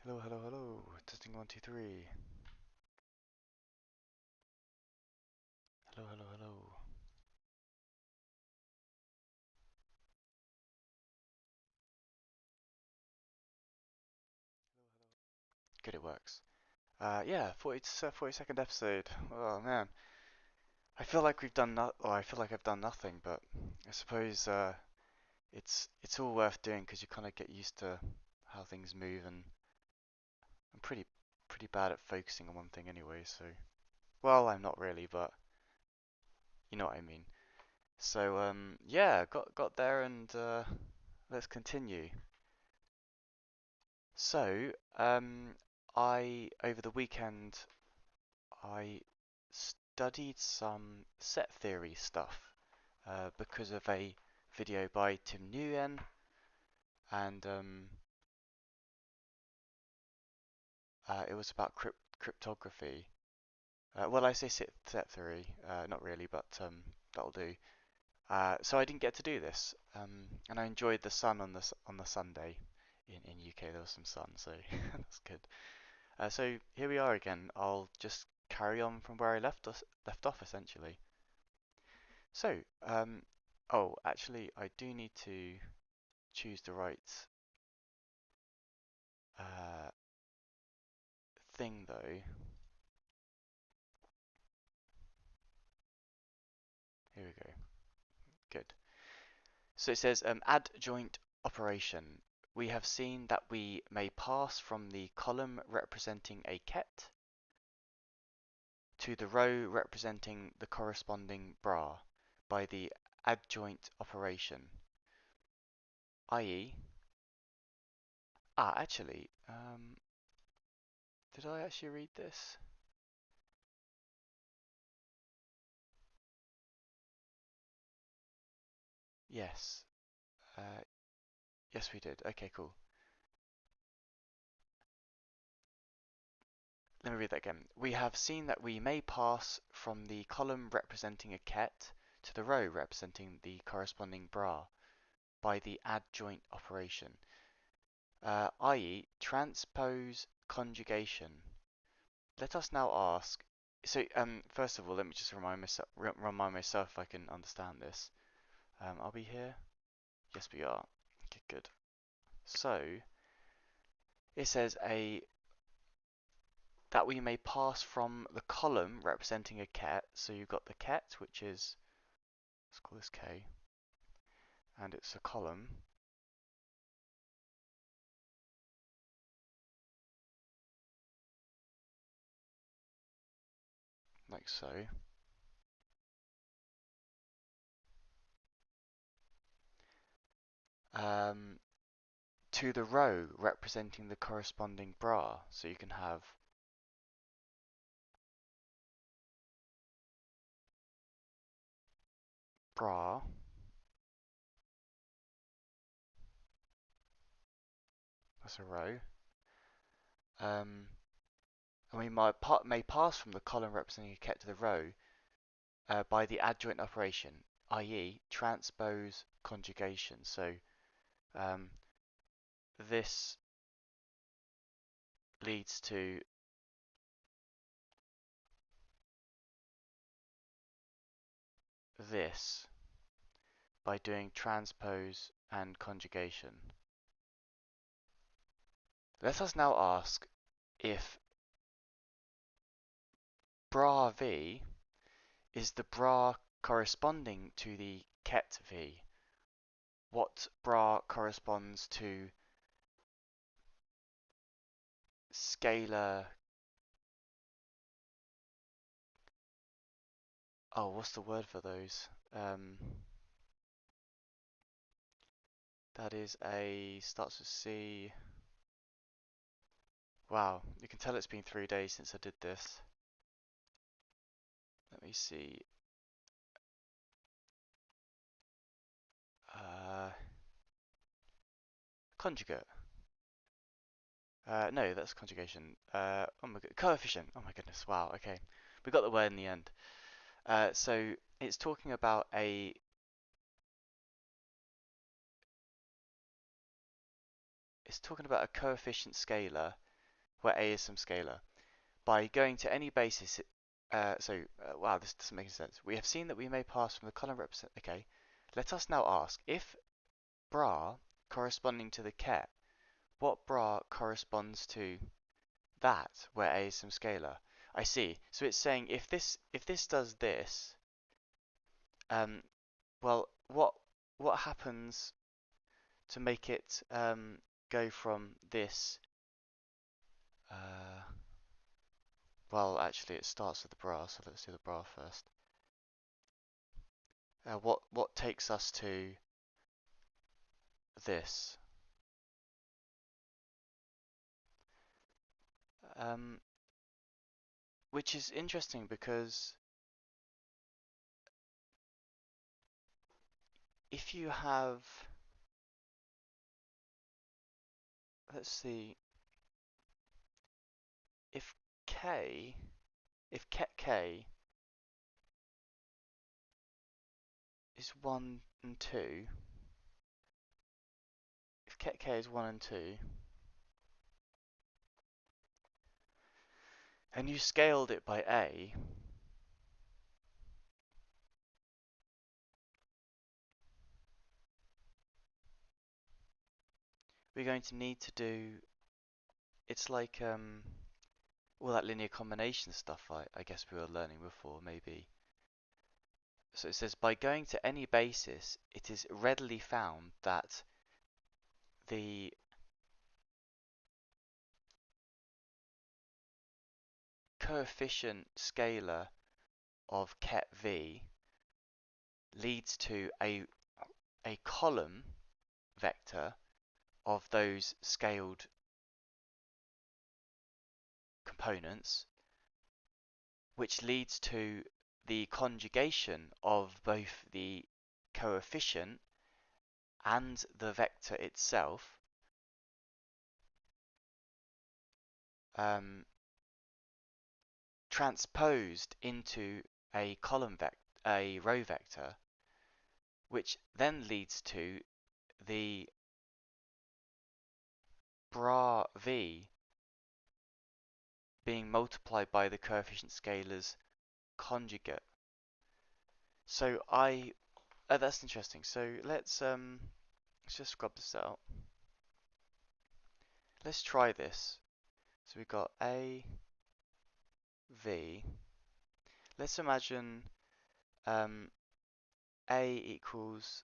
Hello, hello, hello. Testing one, two, three. Hello, hello, hello. Good, it works. Yeah, 42nd episode. Oh man, I feel like we've done not. Or I feel like I've done nothing, but I suppose it's all worth doing because you kind of get used to how things move, and I'm pretty bad at focusing on one thing anyway. So, well, I'm not really, but you know what I mean. So yeah, got there, and let's continue. So, I over the weekend I studied some set theory stuff because of a video by Tim Nguyen, and it was about cryptography. Well, I say set theory, not really, but that'll do. So I didn't get to do this, and I enjoyed the sun on the Sunday. In UK there was some sun, so that's good. So here we are again. I'll just carry on from where I left off essentially. So, oh, actually, I do need to choose the right uh, thing though. Here we go. Good. So it says adjoint operation. We have seen that we may pass from the column representing a ket to the row representing the corresponding bra by the adjoint operation, i.e. Actually, did I actually read this? Yes. Uh, yes, we did. Okay, cool. Let me read that again. We have seen that we may pass from the column representing a ket to the row representing the corresponding bra by the adjoint operation, i.e. transpose conjugation. Let us now ask. So, first of all, let me just remind myself if I can understand this. Are we here? Yes, we are. Okay, good. So, it says a that we may pass from the column representing a ket. So you've got the ket, which is, let's call this K, and it's a column, like so. Um, to the row representing the corresponding bra. So you can have bra, that's a row. And we may pass from the column representing a ket to the row by the adjoint operation, i.e. transpose conjugation. So um, this leads to this by doing transpose and conjugation. Let us now ask if bra V is the bra corresponding to the ket V. What bra corresponds to scalar? Oh, what's the word for those? That is starts with C. Wow, you can tell it's been 3 days since I did this. Let me see. Uh, Conjugate. No, that's conjugation. Oh my god, coefficient. Oh my goodness. Wow. Okay, we got the word in the end. So it's talking about a coefficient scalar where A is some scalar. By going to any basis, wow, this doesn't make any sense. We have seen that we may pass from the column represent. Okay, let us now ask if bra corresponding to the ket, what bra corresponds to that where A is some scalar? I see. So it's saying if this does this, um, well, what happens to make it go from this? Uh, well, actually, it starts with the bra, so let's do the bra first. What takes us to this? Um, which is interesting because if you have, let's see, if k, if ket k is 1 and 2, if ket k is 1 and 2, and you scaled it by A, we're going to need to do, it's like all that linear combination stuff I guess we were learning before, maybe. So it says, by going to any basis, it is readily found that the coefficient scalar of ket v leads to a column vector of those scaled components, which leads to the conjugation of both the coefficient and the vector itself, transposed into a a row vector, which then leads to the bra v being multiplied by the coefficient scalar's conjugate. So that's interesting. So let's just scrub this out. Let's try this. So we've got A V. Let's imagine A equals.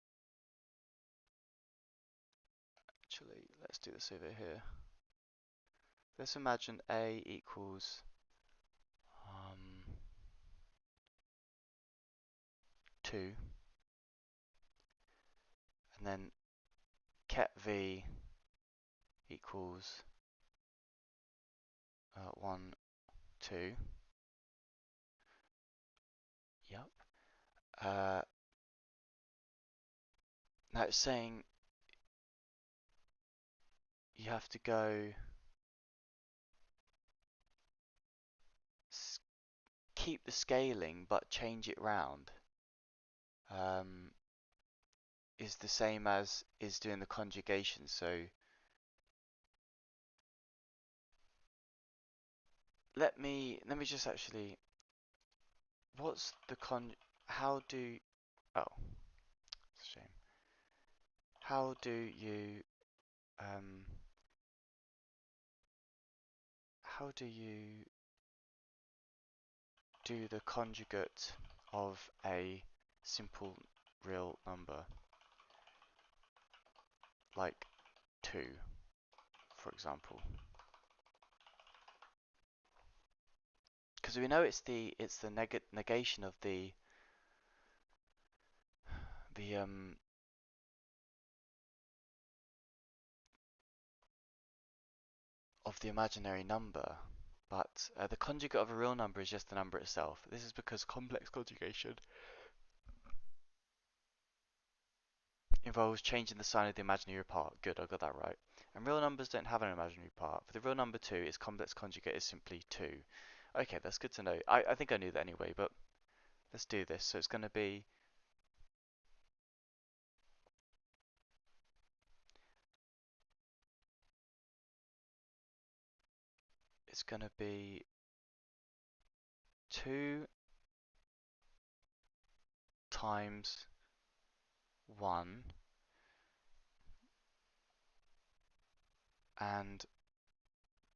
Actually, let's do this over here. Let's imagine A equals 2, and then ket V equals 1, 2. Yep. Now it's saying you have to go keep the scaling but change it round. Is the same as is doing the conjugation. So let me just actually, what's the how do, oh, it's a shame. How do you how do you do the conjugate of a simple real number like 2, for example? Because we know it's the negation of the the of the imaginary number, but the conjugate of a real number is just the number itself. This is because complex conjugation involves changing the sign of the imaginary part. Good, I got that right. And real numbers don't have an imaginary part. For the real number 2, its complex conjugate is simply 2. Okay, that's good to know. I think I knew that anyway, but let's do this. So it's going to be, it's going to be 2 times 1 and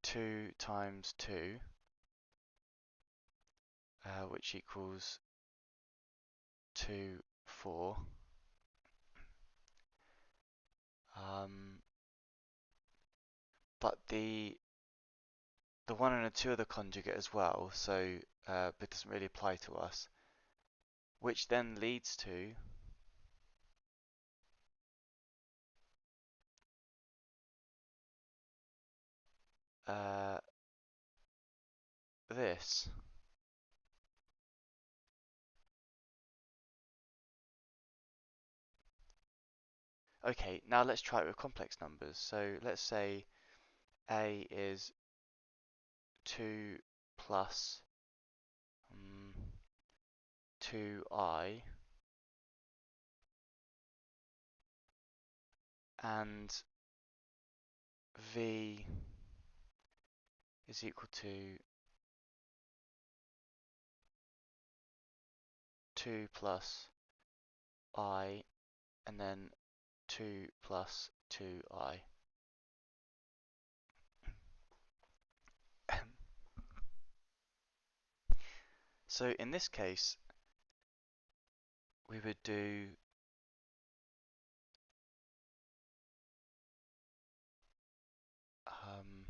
2 times 2, which equals 2, 4. But the 1 and a 2 are the conjugate as well, so it doesn't really apply to us, which then leads to this. Okay, now let's try it with complex numbers. So let's say a is 2 plus 2i, and v is equal to 2 plus I, and then 2 plus 2i. So in this case, we would do um,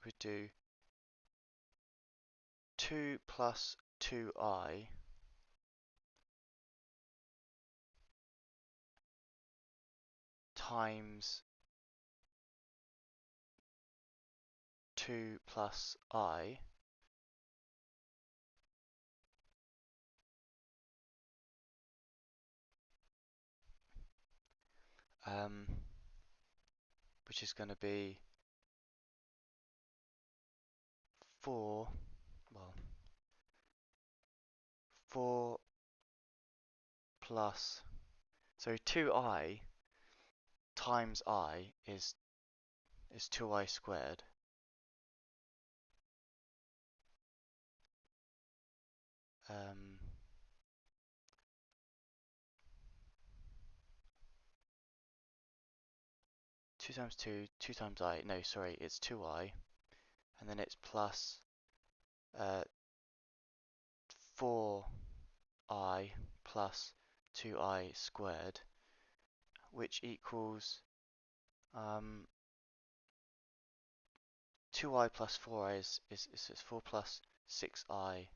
we do 2 plus 2i times 2 plus I, um, which is going to be 4, well, 4 plus, so 2i times I is 2i squared. Um, 2 times 2, 2 times I, no, sorry, it's 2i, and then it's plus 4i plus 2i squared, which equals 2i plus 4i is 4 plus 6i,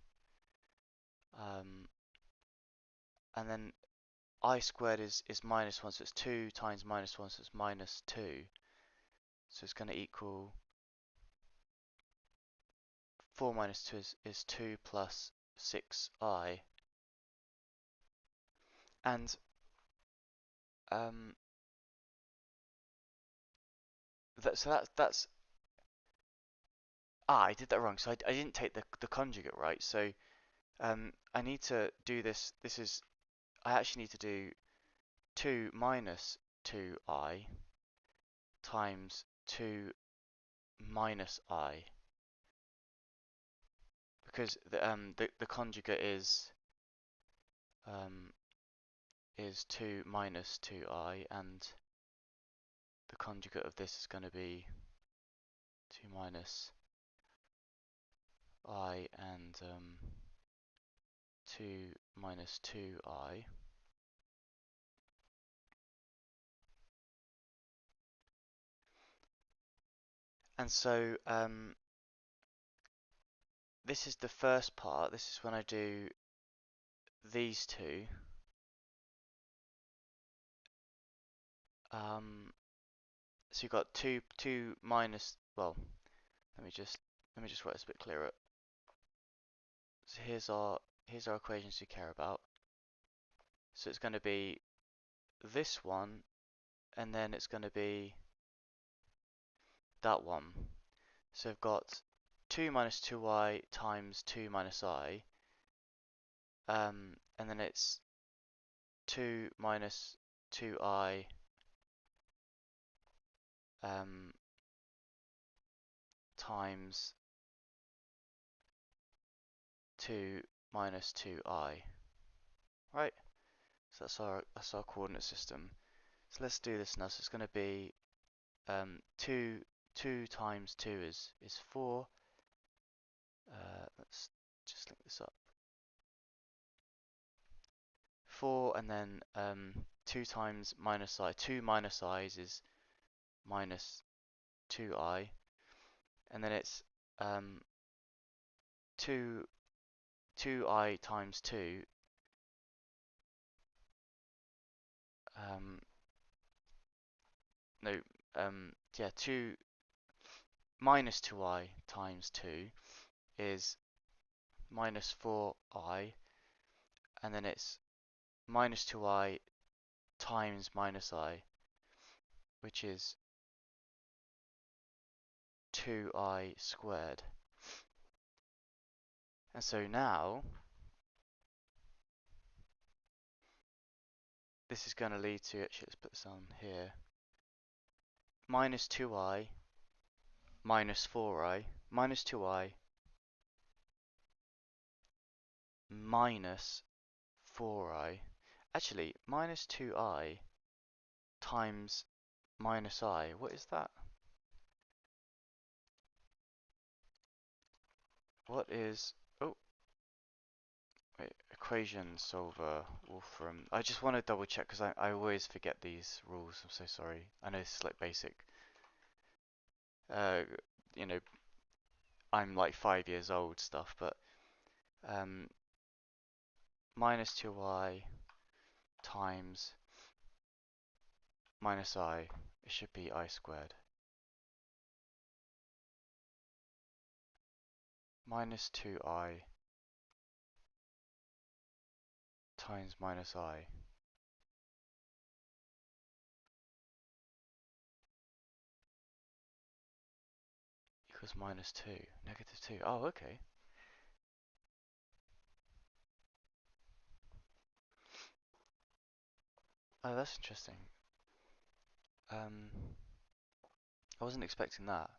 and then I squared is minus 1, so it's 2 times minus 1, so it's minus 2. So it's going to equal 4 minus 2 is 2 plus 6i. And um, that's I did that wrong. So I didn't take the conjugate right. So I need to do this. I actually need to do 2 minus 2i times 2 minus I, because the conjugate um, is 2 minus 2i, and the conjugate of this is going to be 2 minus I and 2 minus 2i. And so this is the first part. This is when I do these two. So you've got 2 minus, well, let me just write this a bit clearer. So here's our equations we care about. So it's going to be this one, and then it's going to be that one. So I've got 2 minus 2i times 2 minus I, and then it's 2 minus 2i times 2 minus 2i, right? So that's our coordinate system. So let's do this now. So it's going to be 2 times 2 is 4. Let's just link this up. 4 and then 2 times minus I. 2 minus I is minus 2i, and then it's 2 2i times 2 no yeah 2 minus 2i times 2 is minus 4i, and then it's minus 2i times minus I, which is 2i squared. And so now this is going to lead to, actually let's put this on here, minus 2i minus 4i minus 2i minus 4i. Actually, minus 2i times minus I. What is that? What is... Oh, wait. Equation solver, Wolfram. I just want to double check because I always forget these rules. I'm so sorry. I know this is like basic. Uh, you know, I'm like 5 years old stuff, but um, minus 2i times minus I, it should be I squared. Minus 2i times minus I equals minus 2, negative 2. Oh, okay. Oh, that's interesting. I wasn't expecting that.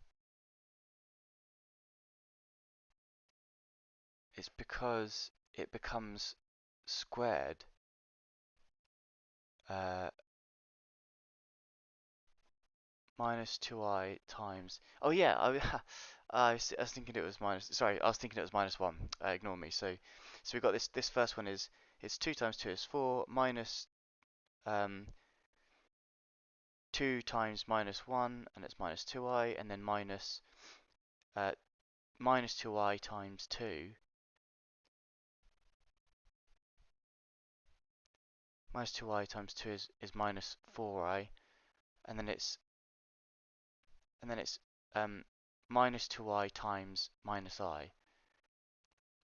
It's because it becomes squared uh, minus 2i times. Oh yeah, I was thinking it was minus. Sorry, I was thinking it was minus 1. Ignore me. So we got this. This first one is it's 2 times 2 is 4 minus um, 2 times minus 1, and it's minus 2i, and then minus uh, minus 2i times 2. Minus 2i times 2 is minus 4i, and then it's minus 2i times minus I.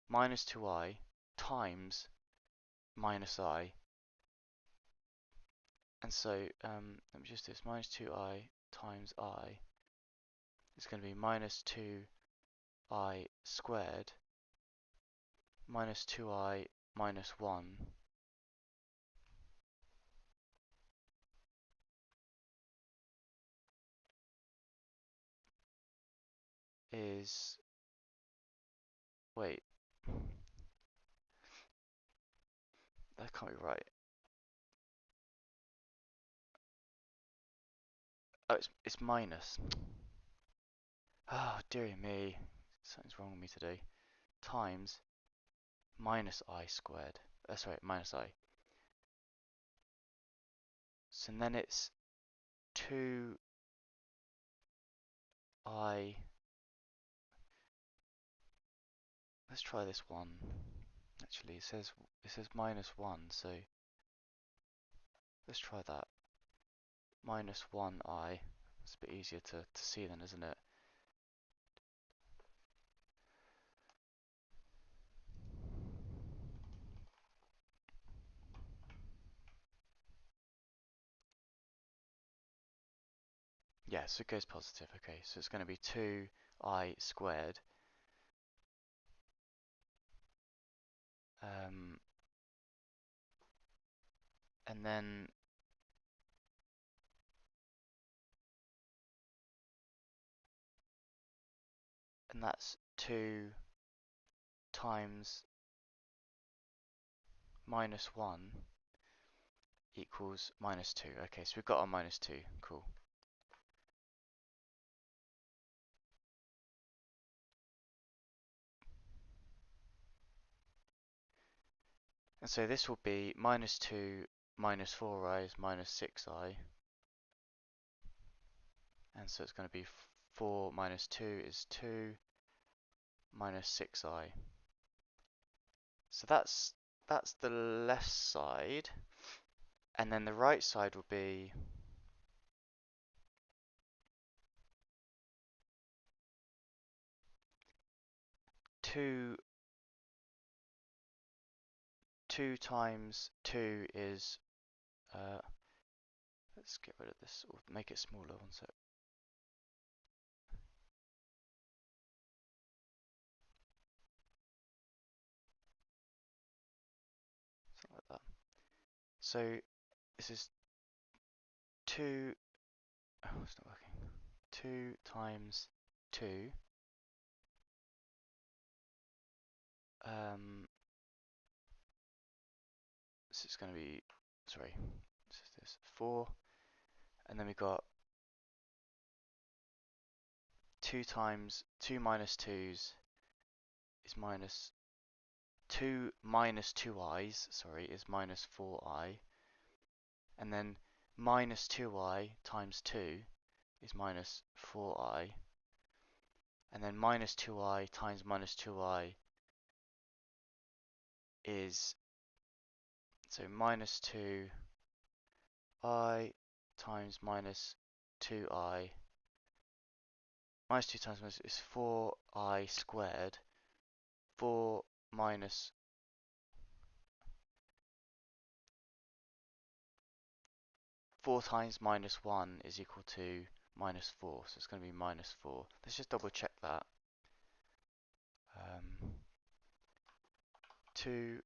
Minus 2i times minus I. And so let me just do this. Minus 2i times I is going to be minus 2i squared minus 2i minus 1 is... Wait, that can't be right. Oh, it's minus. Oh, dearie me. Something's wrong with me today. Times minus I squared. Sorry, minus I. So then it's 2i. Let's try this one. Actually, it says minus 1, so let's try that. Minus 1i. It's a bit easier to see then, isn't it? Yeah, so it goes positive. Okay, so it's going to be 2i squared and then that's 2 times minus 1 equals minus 2. Okay, so we've got our minus 2. Cool. And so this will be minus 2 minus 4i is minus 6i. And so it's going to be 4 minus 2 is 2 minus 6i. So that's the left side. And then the right side will be 2 times 2 is let's get rid of this or make it smaller, one sec. Something like that. So this is 2, oh, it's not working. 2 times 2, this is going to be, sorry, this is this, 4, and then we got 2 times 2 minus 2's is minus 2 minus 2i's, sorry, is minus 4i, and then minus 2i times 2 is minus 4i, and then minus 2i times minus 2i is, so minus 2i times minus 2i, minus 2 times minus is 4i squared, 4 minus 4 times minus 1 is equal to minus 4, so it's going to be minus 4. Let's just double check that. 2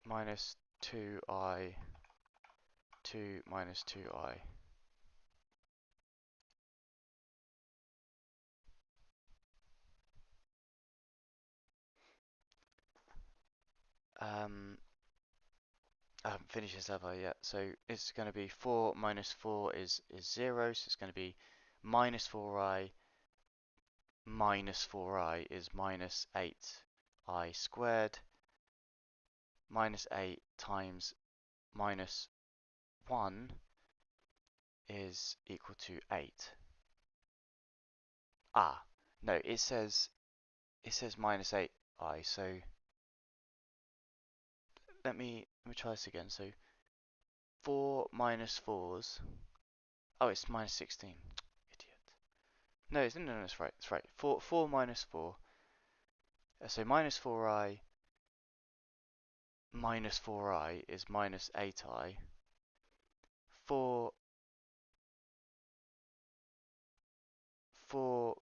minus 2i, 2 minus 2i. I haven't finished this, have I, yet? So it's going to be 4 minus 4 is 0, so it's going to be minus 4i minus 4i is minus 8i squared, minus 8 times minus 1 is equal to 8. Ah, no, it says minus 8i, so let me try this again. So 4 minus 4's, oh, it's minus 16. Idiot. No, it's right. It's right. 4 minus 4. So minus 4i minus 4i is minus 8i. 4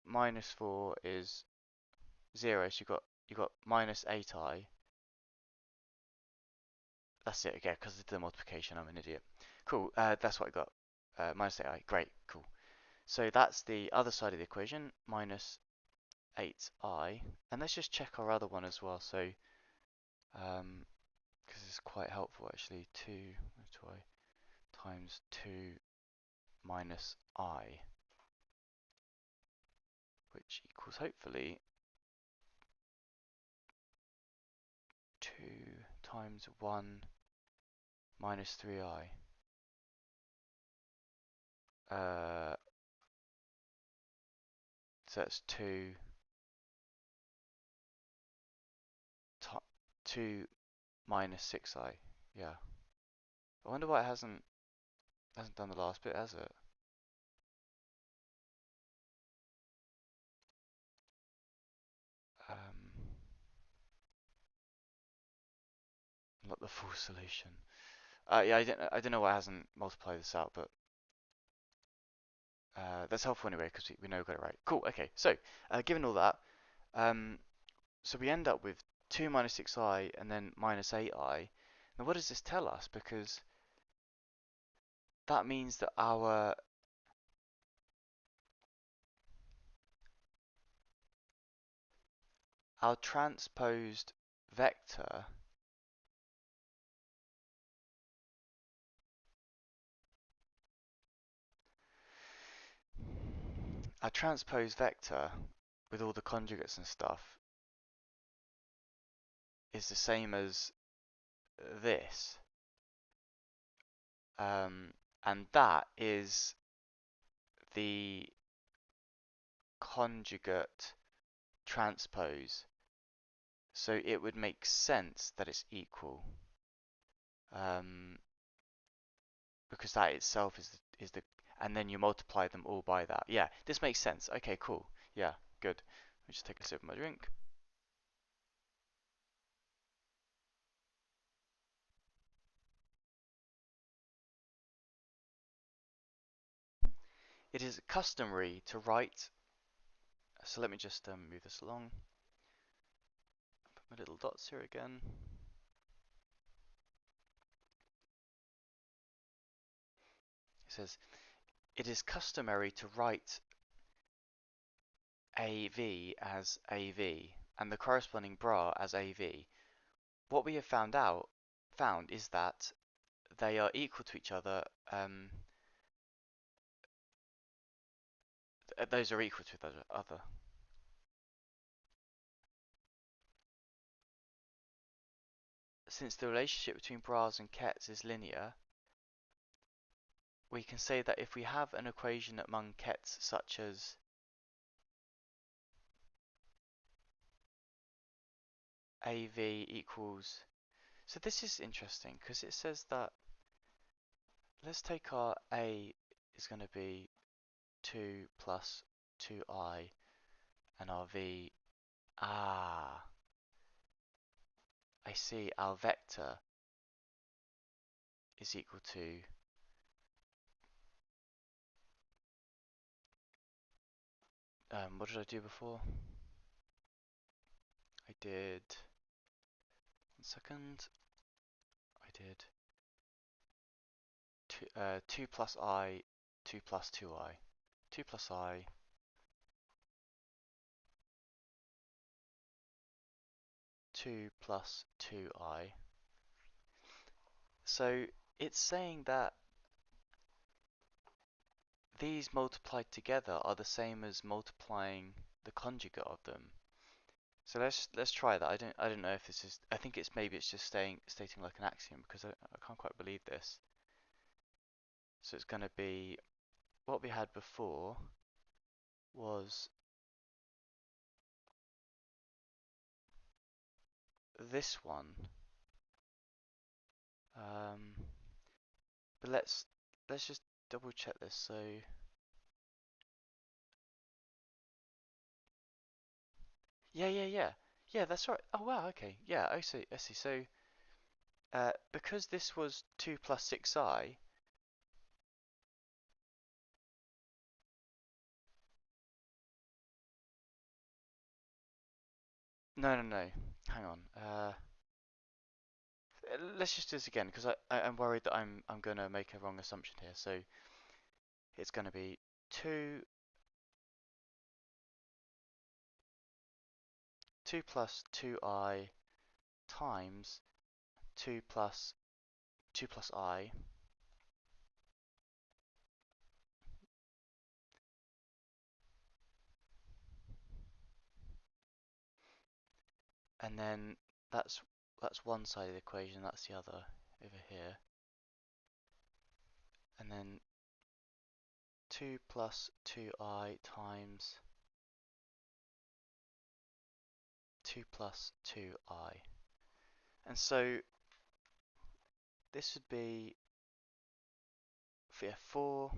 minus 4 is 0, so you got minus 8i. That's it, okay, because of the multiplication, I'm an idiot. Cool, that's what I got. Minus 8i, great, cool. So that's the other side of the equation, minus 8i. And let's just check our other one as well, so, because it's quite helpful actually, 2i times 2 minus I, which equals hopefully 2 times 1 minus 3i. So that's 2 minus 6i. Yeah. I wonder why it hasn't done the last bit, has it? Not the full solution. Yeah, I don't know why it hasn't multiplied this out, but that's helpful anyway because we know we got it right. Cool. Okay. So given all that, so we end up with 2 minus 6i and then minus 8i. Now what does this tell us? Because that means that our transposed vector, our transposed vector with all the conjugates and stuff is the same as this. And that is the conjugate transpose. So it would make sense that it's equal. Um, because that itself is the and then you multiply them all by that. Yeah, this makes sense. Okay, cool. Yeah, good. Let me just take a sip of my drink. It is customary to write. So let me just move this along. Put my little dots here again. It says it is customary to write AV as AV and the corresponding bra as AV. What we have found is that they are equal to each other. Those are equal to each other. Since the relationship between bras and kets is linear, we can say that if we have an equation among kets such as AV equals. So this is interesting because it says that let's take our A is going to be 2 plus 2i and our V. Ah, I see. Our vector is equal to what did I do before? I did 1 second. I did 2 plus I, 2 plus 2i, 2 plus I, 2 plus 2i. So it's saying that these multiplied together are the same as multiplying the conjugate of them. So let's try that. I don't know if this is. I think maybe it's just stating like an axiom because I can't quite believe this. So it's going to be what we had before was this one. Um, but let's just double check this. So yeah. That's right. Oh wow. Okay. Yeah. I see. I see. So because this was 2 plus 6i. No, no, no. Hang on. Let's just do this again because I'm worried that I'm gonna make a wrong assumption here. So it's gonna be 2 plus 2i times 2 plus I, and then that's that's one side of the equation. That's the other over here, and then 2 plus 2i times 2 plus 2i, and so this would be 4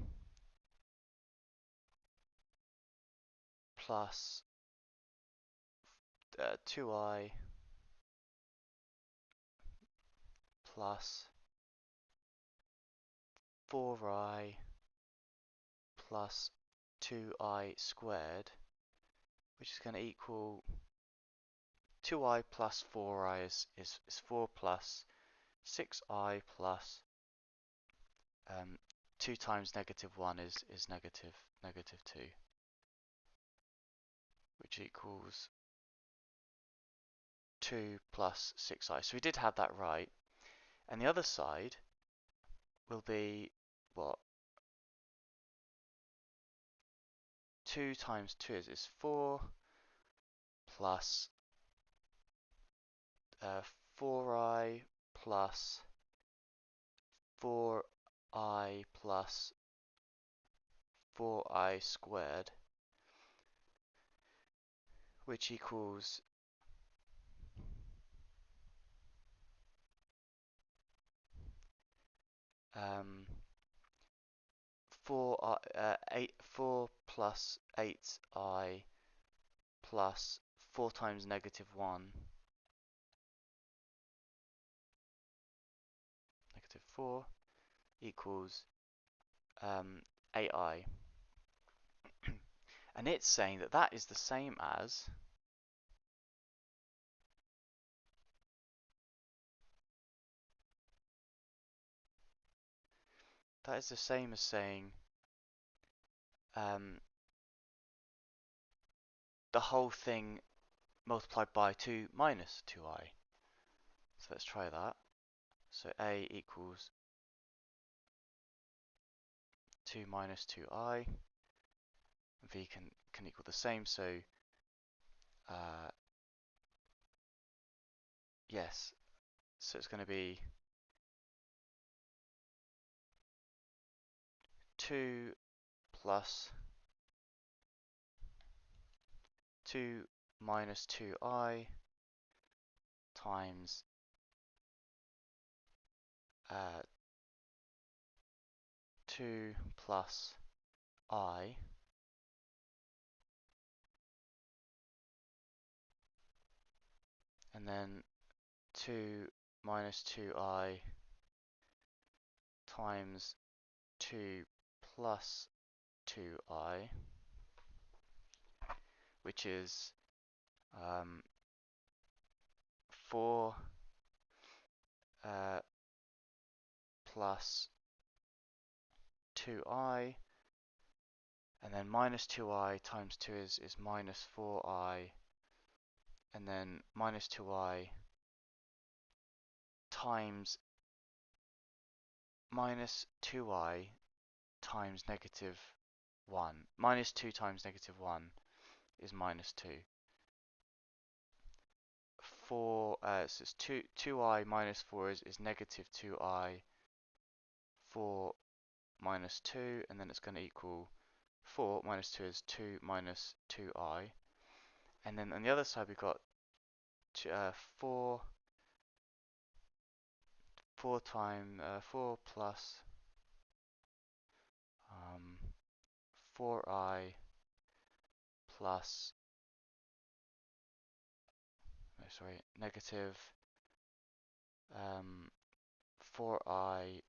plus 2i plus 4i plus 2i squared, which is going to equal 2i plus 4i is 4 plus 6i plus 2 times -1 is negative 2, which equals 2 plus 6i. So we did have that right. And the other side will be what? 2 times 2 is 4 plus 4i plus 4i plus 4i squared, which equals 4 plus 8i plus 4 times -1, -4 equals 8i. And it's saying that that is the same as saying the whole thing multiplied by 2 minus 2i. So let's try that. So a equals 2 minus 2i. V can equal the same. So yes. So it's going to be 2 plus 2 minus 2i times 2 plus I, and then 2 minus 2i times 2 plus 2i, which is 4 plus 2i, and then minus 2i times 2 is minus 4i, and then minus 2i times minus 2i times -1. Minus 2 times -1 is minus 2. 4, so it's 2i minus 4 is negative 2i, 4 minus 2, and then it's going to equal 4 minus 2 is 2 minus 2i. And then on the other side we've got 4 4 plus 4i plus, no, sorry, negative 4i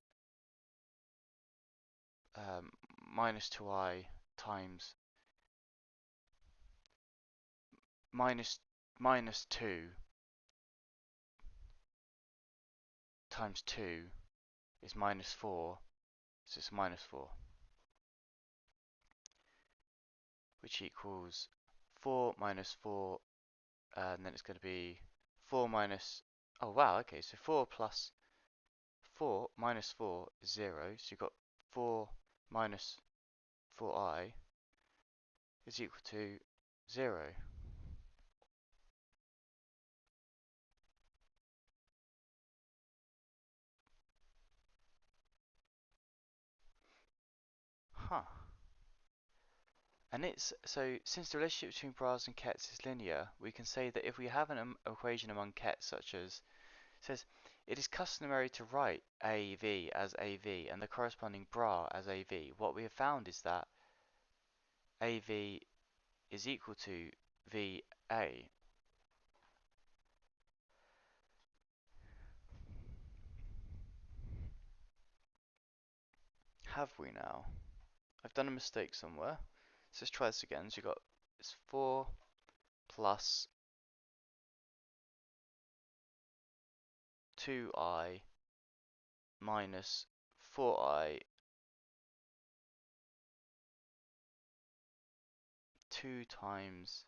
minus 2i times minus 2 times 2 is minus 4, so it's minus 4, which equals 4 minus 4, and then it's going to be 4 minus, oh wow, okay, so 4 plus 4 minus 4 is 0, so you've got 4 minus 4i is equal to 0. Huh. And it's, so since the relationship between bras and kets is linear, we can say that if we have an equation among kets such as, it says, it is customary to write AV as AV and the corresponding bra as AV. What we have found is that AV is equal to VA. Have we now? I've done a mistake somewhere. So let's try this again. So you got, it's 4 plus 2i minus 4i 2 times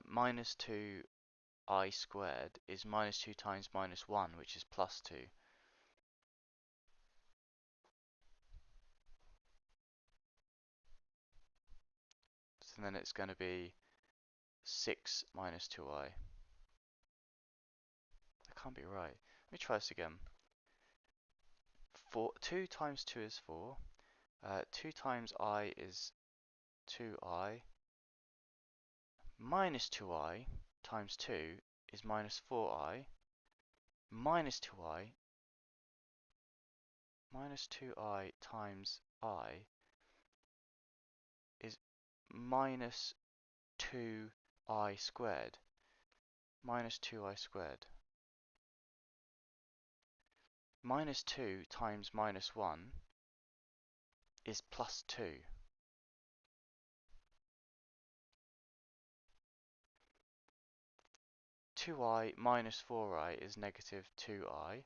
minus 2i squared is minus 2 times minus 1, which is plus 2. So then it's going to be 6 minus 2i. That can't be right. Let me try this again. 2 times 2 is 4. 2 times I is 2i. Minus 2i times 2 is minus 4i. Minus 2i. Minus 2i times I is minus 2i squared. Minus 2i squared. Minus 2 times minus 1 is plus 2. 2i minus 4i is negative 2i.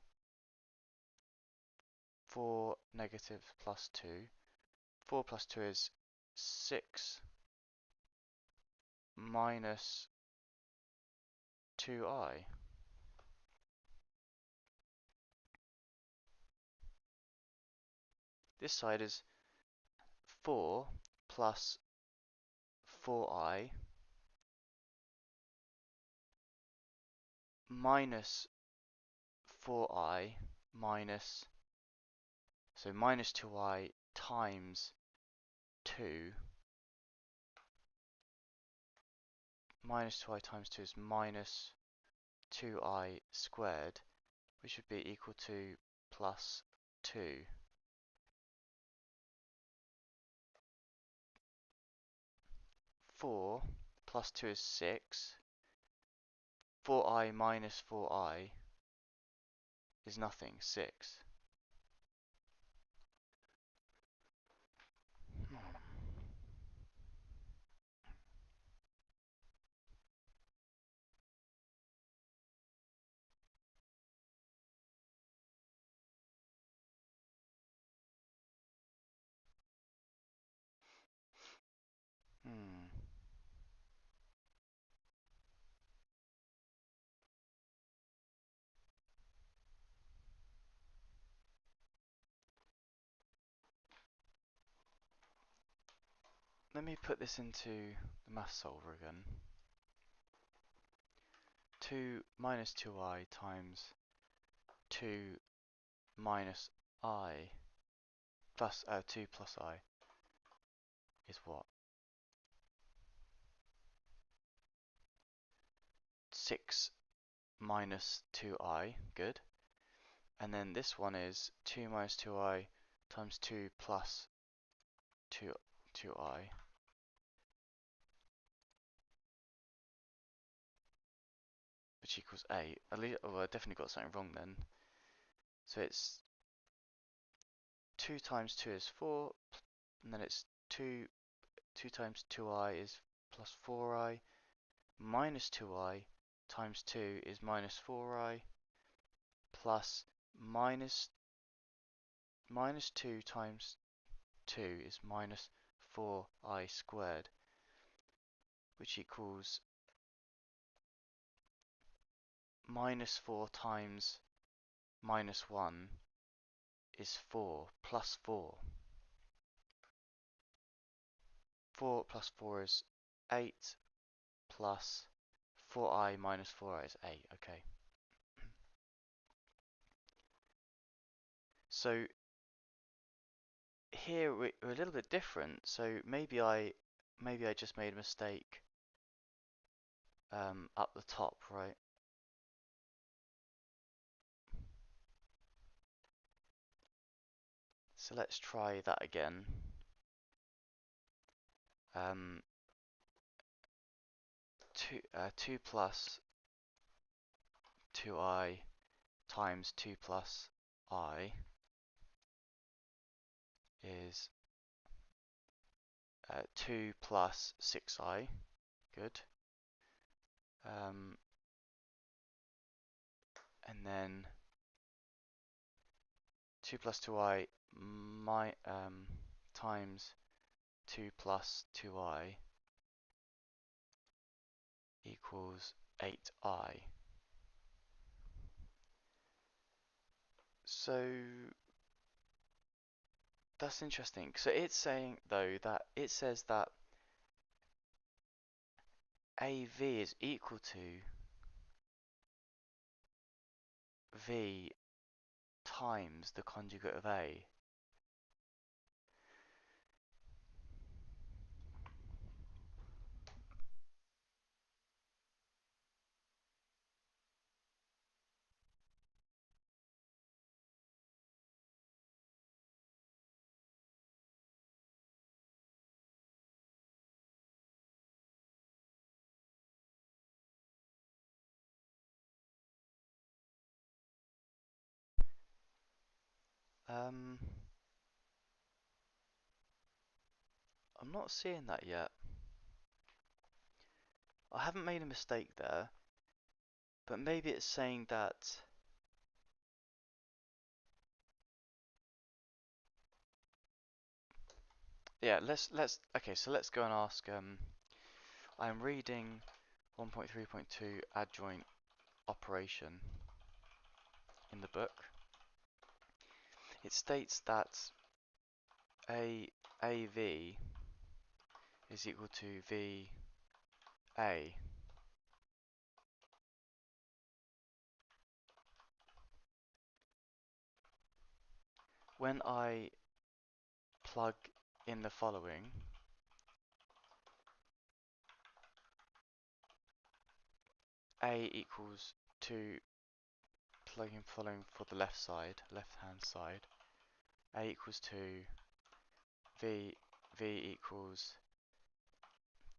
4 negative plus 2. 4 plus 2 is 6 minus 2i. This side is 4 plus 4i minus 4i minus, so minus 2i times 2, minus 2i times 2 is minus 2i squared, which would be equal to plus 2. 4 plus 2 is 6. 4i minus 4i is nothing, 6. Hmm. Let me put this into the math solver again. 2 minus 2i times 2 minus I plus 2 plus I is what? 6 minus 2i, good. And then this one is 2 minus 2i times 2 plus 2i. Which equals 8. At least, oh, I definitely got something wrong then. So it's 2 times 2 is 4, and then it's 2 times 2i is plus 4i, minus 2i times 2 is minus 4i, plus minus 2 times 2 is minus 4i squared, which equals minus 4 times minus 1 is 4 plus 4. 4 plus 4 is 8 plus 4i minus 4i is 8. Okay. So here we're a little bit different. So maybe I just made a mistake up the top, right? So let's try that again. 2 plus 2i times 2 plus I is 2 plus 6i. Good. And then 2 plus 2i times 2 plus 2i equals 8i. So that's interesting. So it's saying though that it says that AV is equal to V times the conjugate of A. Um, I'm not seeing that yet. I haven't made a mistake there, but maybe it's saying that. Yeah, okay, so let's go and ask. I'm reading 1.3.2 adjoint operation in the book. It states that AV is equal to VA. When I plug in the following, A equals to plugging following for the left hand side. A equals to V equals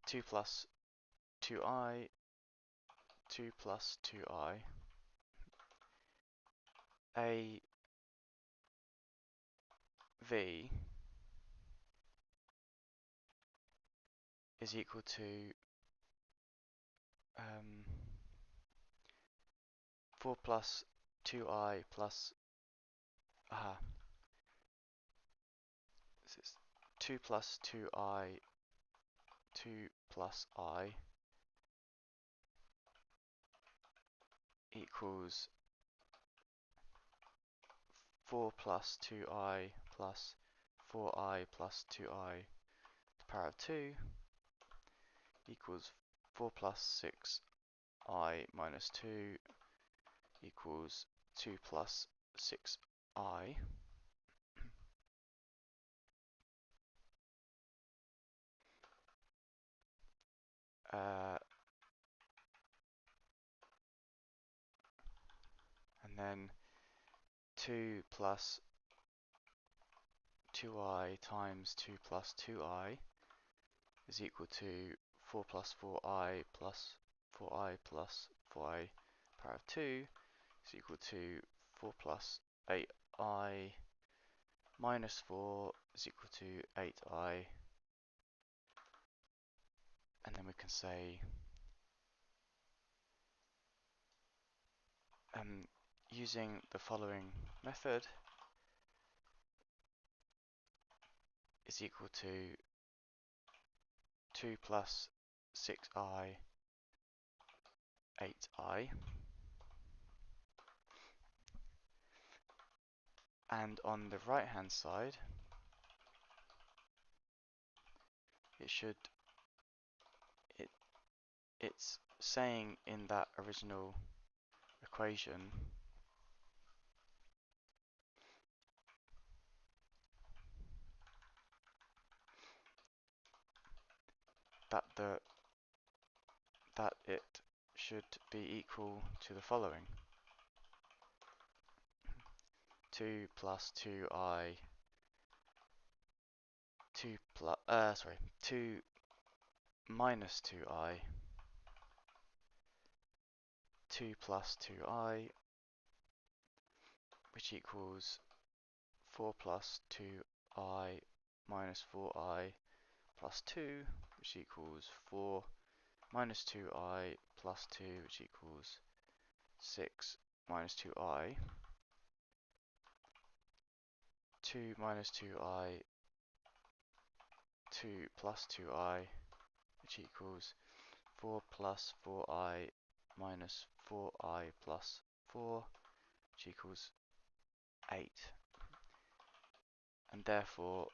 2 plus 2i, 2 plus 2i. AV is equal to 4 plus 2i plus, this is 2 plus 2i, 2 plus I equals 4 plus 2i plus 4i plus 2i to the power of 2 equals 4 plus 6i minus 2 equals 2 plus 6i. And then 2 plus 2i times 2 plus 2i is equal to 4 plus 4i plus 4i plus 4i power of 2 is equal to 4 plus 8i minus 4 is equal to 8i. And then we can say using the following method is equal to 2 plus 6i, 8i. And on the right hand side, it's saying in that original equation that it should be equal to the following: 2 plus 2i, 2 minus 2i, 2 plus 2i, which equals 4 plus 2i minus 4i plus 2, which equals 4 minus 2i plus 2, which equals 6 minus 2i, 2 minus 2i, 2 plus 2i, which equals 4 plus 4i minus 4i plus 4, which equals 8. And therefore,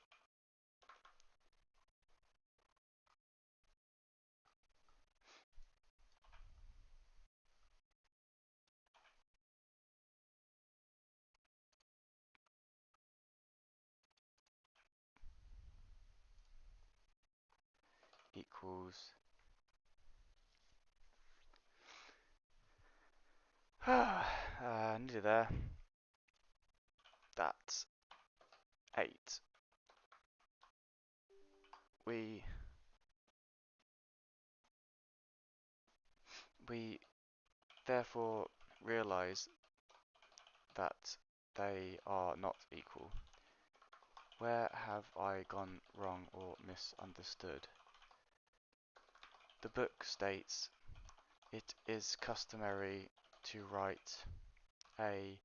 equals nearly there. That's 8. We therefore realize that they are not equal. Where have I gone wrong or misunderstood? The book states it is customary to write a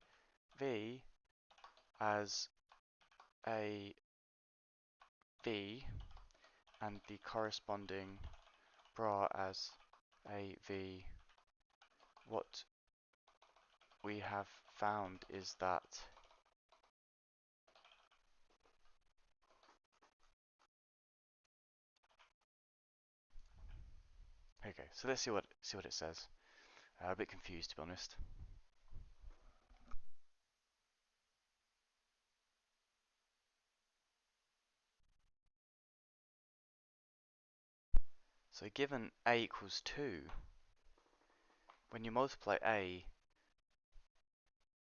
V as a V and the corresponding bra as a V. What we have found is that okay, so let's see what it says. A bit confused, to be honest. So given a equals 2, when you multiply a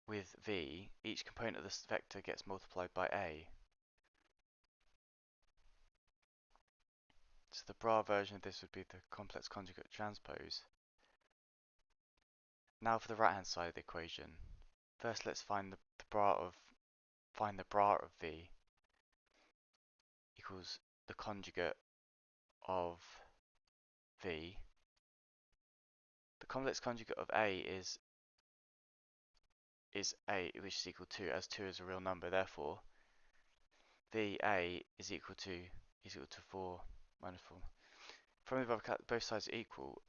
with v, each component of this vector gets multiplied by a. So the bra version of this would be the complex conjugate transpose. Now for the right hand side of the equation. First let's find the bra of v equals the conjugate of v. The complex conjugate of a is a, which is equal to, as 2 is a real number, therefore VA is equal to 4 minus 4. From the above, both sides are equal.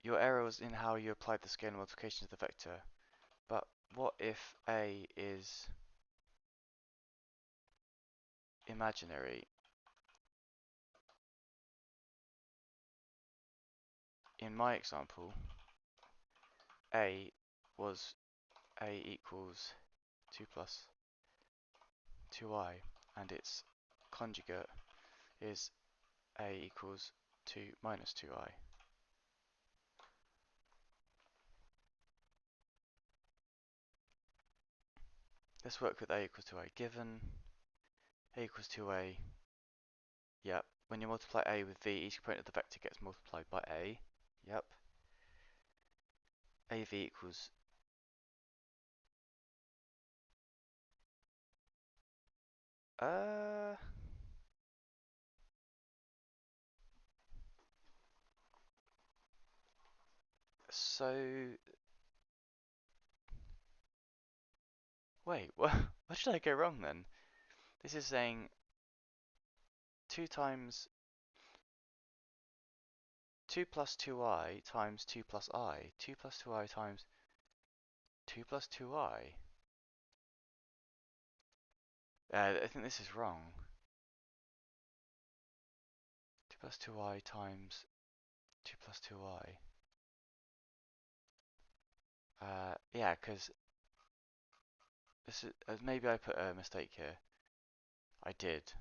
Your error was in how you applied the scalar multiplication to the vector. But what if A is imaginary? In my example, A was A equals 2 plus 2i, and its conjugate is A equals 2 minus 2i. Let's work with A equals 2i. Given A equals 2a, yep. When you multiply A with V, each component of the vector gets multiplied by A. Yep. AV equals so wait, what did I go wrong then? This is saying 2 times 2 plus 2i times 2 plus I. 2 plus 2i times 2 plus 2i. I think this is wrong. 2 plus 2i times 2 plus 2i. Yeah, because this is maybe I put a mistake here. I did.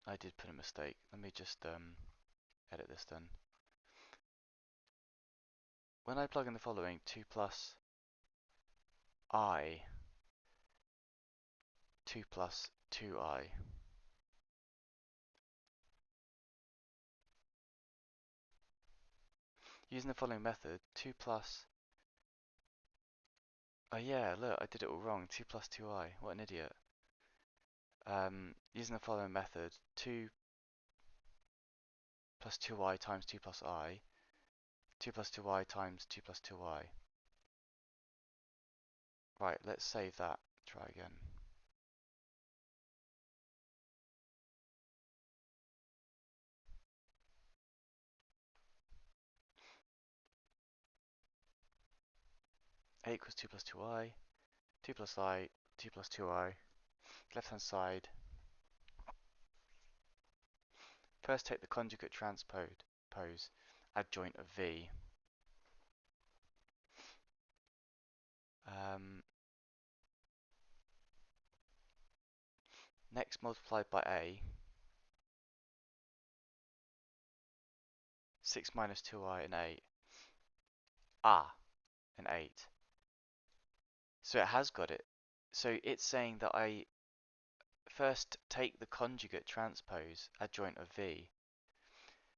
I did put a mistake. Let me just edit this then. When I plug in the following, 2 plus I, 2 plus 2i. Using the following method, 2 plus... Oh yeah, look, I did it all wrong. 2 plus 2i. What an idiot. Using the following method, 2 plus 2i times 2 plus I, 2 plus 2i times 2 plus 2i. Right, let's save that. Try again. A equals 2 plus 2i, 2 plus I, 2 plus 2i. Left hand side. First take the conjugate transpose adjoint of V. Next multiplied by A. 6 minus 2i and 8. And 8. So it has got it. So it's saying that I first take the conjugate transpose adjoint of V.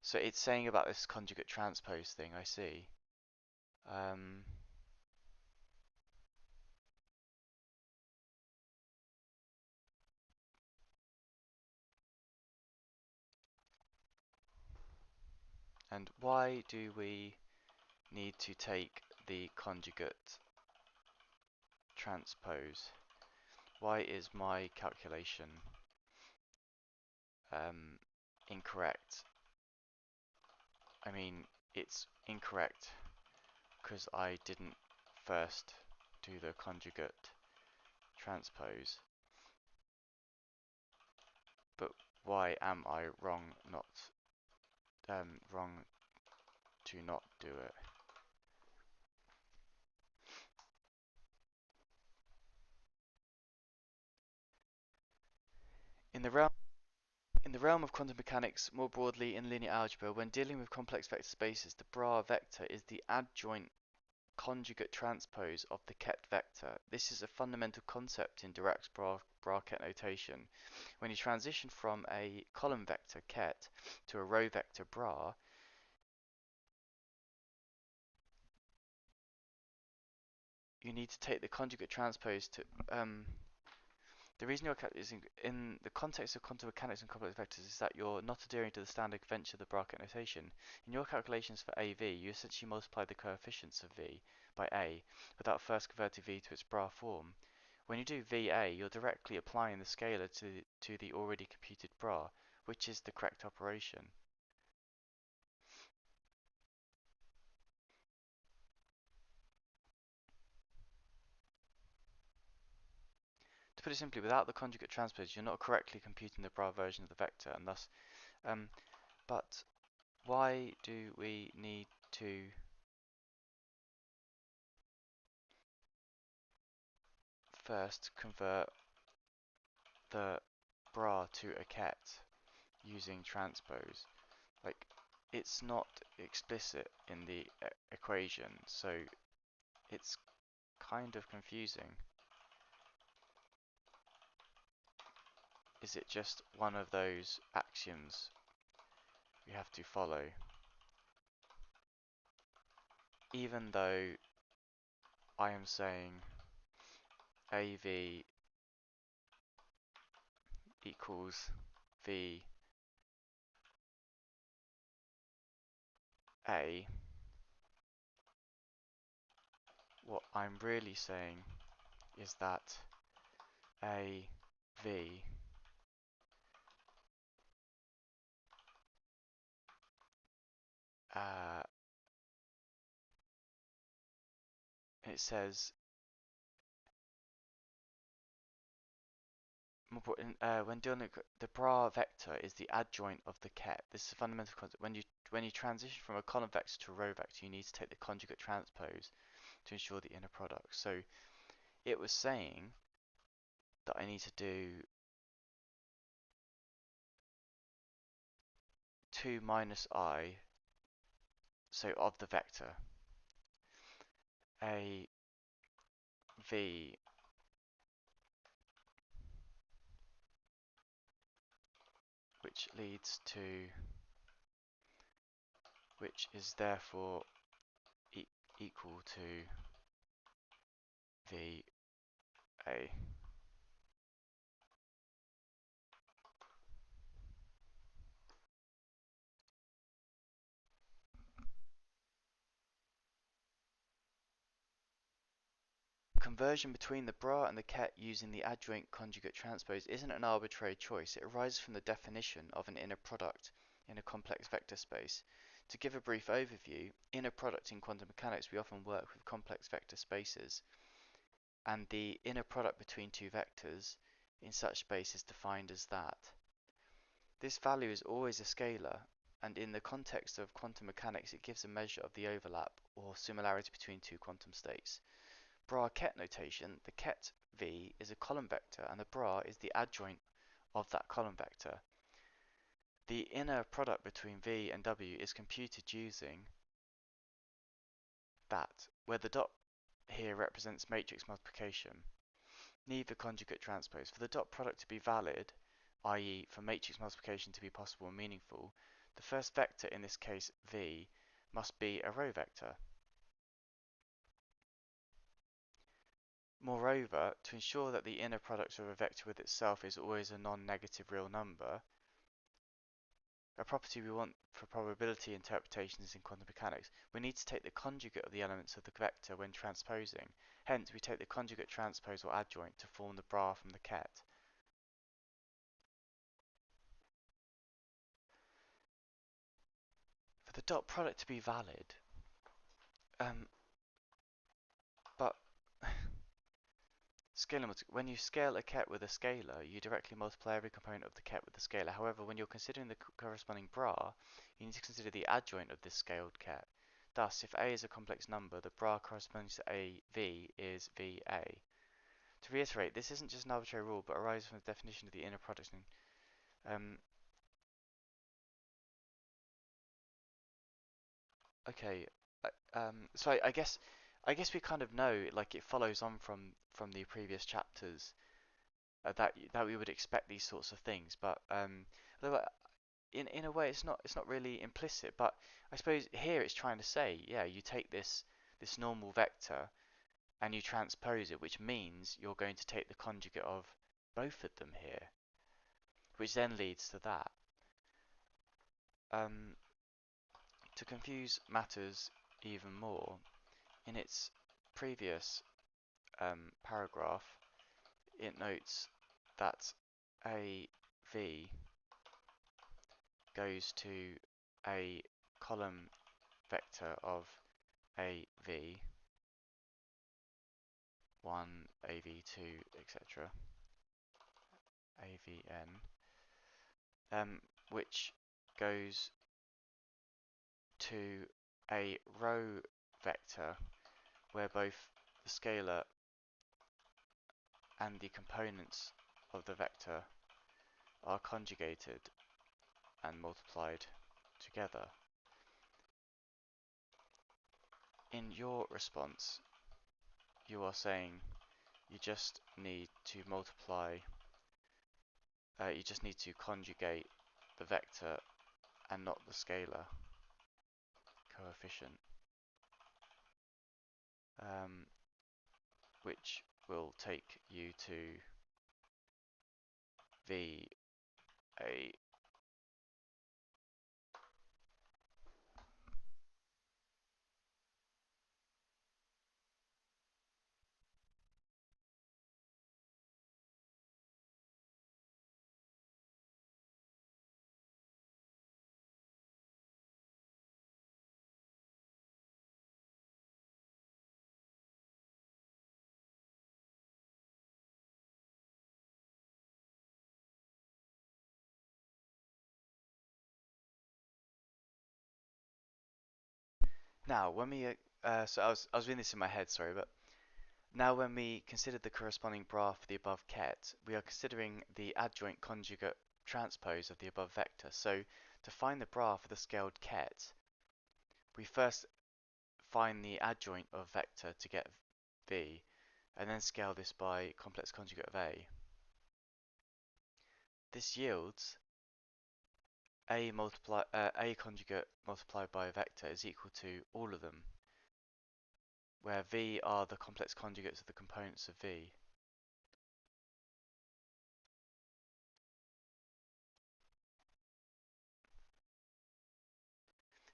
So it's saying about this conjugate transpose thing, I see. And why do we need to take the conjugate transpose? Why is my calculation incorrect? I mean, it's incorrect because I didn't first do the conjugate transpose. But why am I wrong wrong to not do it? In the realm of quantum mechanics, more broadly in linear algebra, when dealing with complex vector spaces, the bra vector is the adjoint conjugate transpose of the ket vector. This is a fundamental concept in Dirac's bra ket notation. When you transition from a column vector ket to a row vector bra, you need to take the conjugate transpose to the reason you're is in the context of quantum mechanics and complex vectors is that you're not adhering to the standard convention of the bra ket notation. In your calculations for AV, you essentially multiply the coefficients of V by A without first converting V to its bra form. When you do VA, you're directly applying the scalar to the already computed bra, which is the correct operation. To put it simply, without the conjugate transpose, you're not correctly computing the bra version of the vector, and thus, but why do we need to first convert the bra to a ket using transpose? Like, it's not explicit in the equation, so it's kind of confusing. Is it just one of those axioms we have to follow? Even though I am saying AV equals VA, what I'm really saying is that AV it says when dealing with the bra vector is the adjoint of the ket. This is a fundamental concept. When you transition from a column vector to a row vector, you need to take the conjugate transpose to ensure the inner product. So it was saying that I need to do 2 minus I, so of the vector, a v which leads to, which is therefore equal to VA. Conversion between the bra and the ket using the adjoint conjugate transpose isn't an arbitrary choice. It arises from the definition of an inner product in a complex vector space. To give a brief overview, in a product in quantum mechanics we often work with complex vector spaces, and the inner product between two vectors in such space is defined as that. This value is always a scalar, and in the context of quantum mechanics it gives a measure of the overlap or similarity between two quantum states. Bra-Ket notation, the ket v is a column vector and the bra is the adjoint of that column vector. The inner product between v and w is computed using that, where the dot here represents matrix multiplication. Neither conjugate transpose. For the dot product to be valid, i.e. for matrix multiplication to be possible and meaningful, the first vector, in this case v, must be a row vector. Moreover, to ensure that the inner product of a vector with itself is always a non-negative real number, a property we want for probability interpretations in quantum mechanics, we need to take the conjugate of the elements of the vector when transposing. Hence, we take the conjugate transpose or adjoint to form the bra from the ket. For the dot product to be valid, but when you scale a ket with a scalar, you directly multiply every component of the ket with the scalar. However, when you're considering the corresponding bra, you need to consider the adjoint of this scaled ket. Thus, if A is a complex number, the bra corresponding to AV is VA. To reiterate, this isn't just an arbitrary rule, but arises from the definition of the inner product. Okay, so I guess we kind of know, like it follows on from the previous chapters that we would expect these sorts of things, but in a way it's not really implicit. But I suppose here it's trying to say, yeah, you take this normal vector and you transpose it, which means you're going to take the conjugate of both of them here, which then leads to that. To confuse matters even more, in its previous paragraph, it notes that AV goes to a column vector of AV1, AV2, etc., AVN, which goes to a row vector where both the scalar and the components of the vector are conjugated and multiplied together. In your response, you are saying you just need to you just need to conjugate the vector and not the scalar coefficient, which will take you to VA. Now, when we so I was reading this in my head, sorry, but now when we consider the corresponding bra for the above ket, we are considering the adjoint conjugate transpose of the above vector. So to find the bra for the scaled ket, we first find the adjoint of vector to get v, and then scale this by complex conjugate of a. This yields a conjugate multiplied by a vector is equal to all of them, where v are the complex conjugates of the components of v.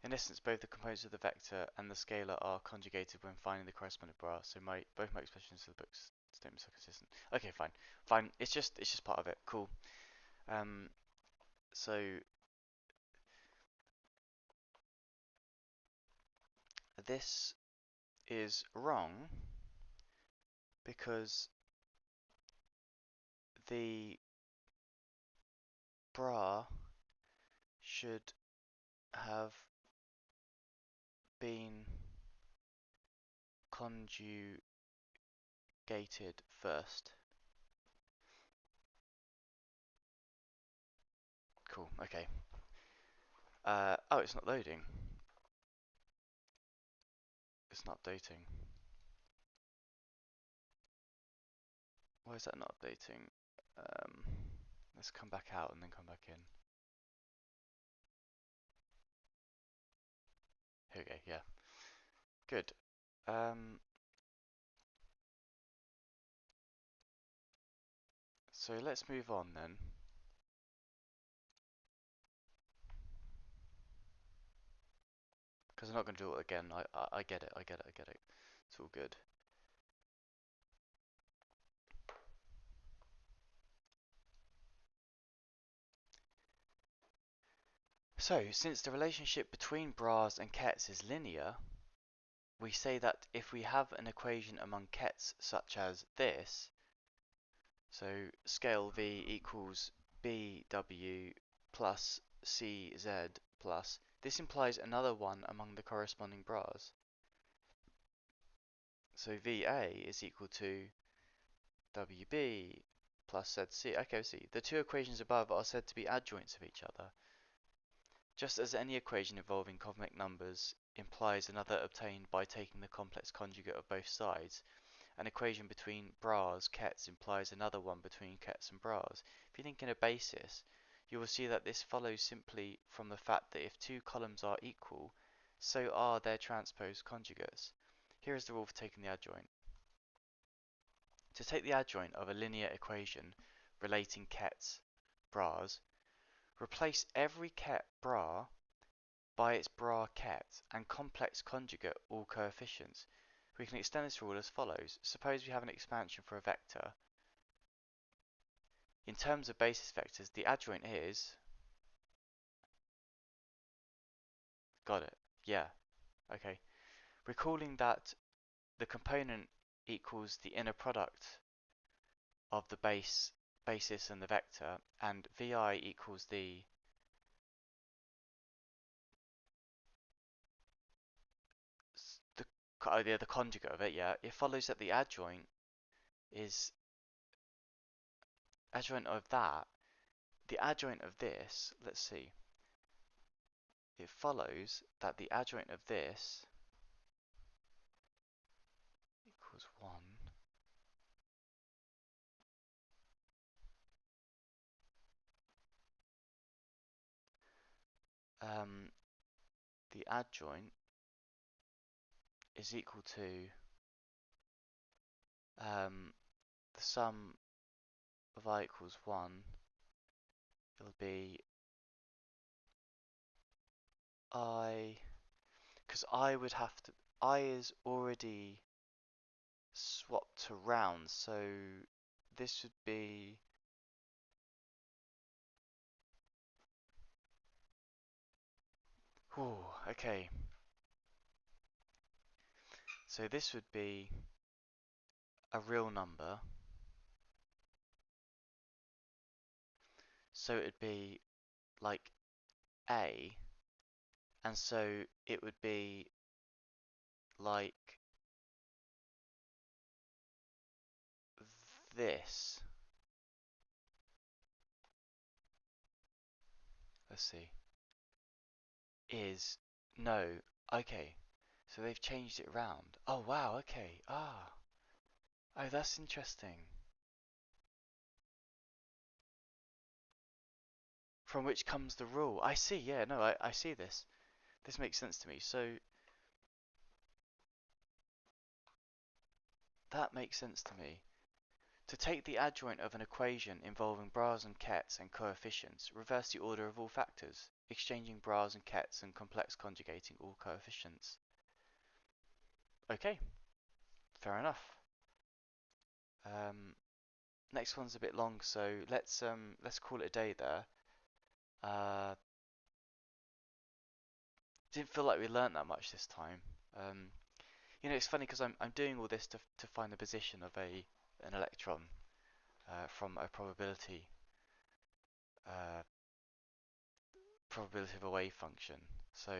In essence, both the components of the vector and the scalar are conjugated when finding the corresponding bra. So both my expressions of the book's statements are consistent. Okay, fine. It's just part of it. Cool. So this is wrong because the bra should have been conjugated first. Cool, okay. Oh, it's not loading. It's not updating. Why is that not updating? Let's come back out and then come back in. Here we go, yeah. Good. So let's move on then. Because I'm not going to do it again. I get it, I get it, I get it. It's all good. So, since the relationship between bras and kets is linear, we say that if we have an equation among kets such as this, so scale V equals BW plus CZ plus, this implies another one among the corresponding bras. So VA is equal to WB plus ZC. Okay, see, the two equations above are said to be adjoints of each other. Just as any equation involving cosmic numbers implies another obtained by taking the complex conjugate of both sides, an equation between bras kets implies another one between kets and bras. If you think in a basis, you will see that this follows simply from the fact that if two columns are equal, so are their transposed conjugates. Here is the rule for taking the adjoint. To take the adjoint of a linear equation relating kets, bras, replace every ket bra by its bra ket and complex conjugate all coefficients. We can extend this rule as follows. Suppose we have an expansion for a vector. In terms of basis vectors, the adjoint is... Got it. Yeah. Okay. Recalling that the component equals the inner product of the basis and the vector, and vi equals the the conjugate of it, yeah, it follows that the adjoint is adjoint of that. The adjoint of this, let's see, it follows that the adjoint of this equals 1. The adjoint is equal to the sum of I equals 1. It'll be I, because I would have to, I is already swapped around, so this would be, okay, so this would be a real number, so it'd be like A, and so it would be like this. Let's see. Is no. Okay. So they've changed it around. Oh wow, okay. Ah. Oh, that's interesting. From which comes the rule. I see, yeah, no, I see this. This makes sense to me. So that makes sense to me. To take the adjoint of an equation involving bras and kets and coefficients, reverse the order of all factors, exchanging bras and kets and complex conjugating all coefficients. Okay, fair enough. Next one's a bit long, so let's call it a day there. Didn't feel like we learnt that much this time. Um, it's funny because I'm doing all this to find the position of an electron from a uh, probability of a wave function. So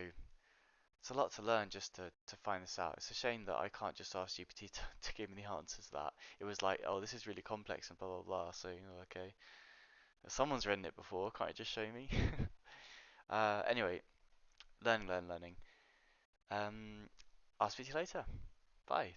it's a lot to learn just to find this out. It's a shame that I can't just ask GPT to give me the answers to that. It was like, oh, this is really complex and blah blah blah. So okay, someone's written it before. Can't you just show me? Anyway, learning, learning, learning. I'll speak to you later. Bye.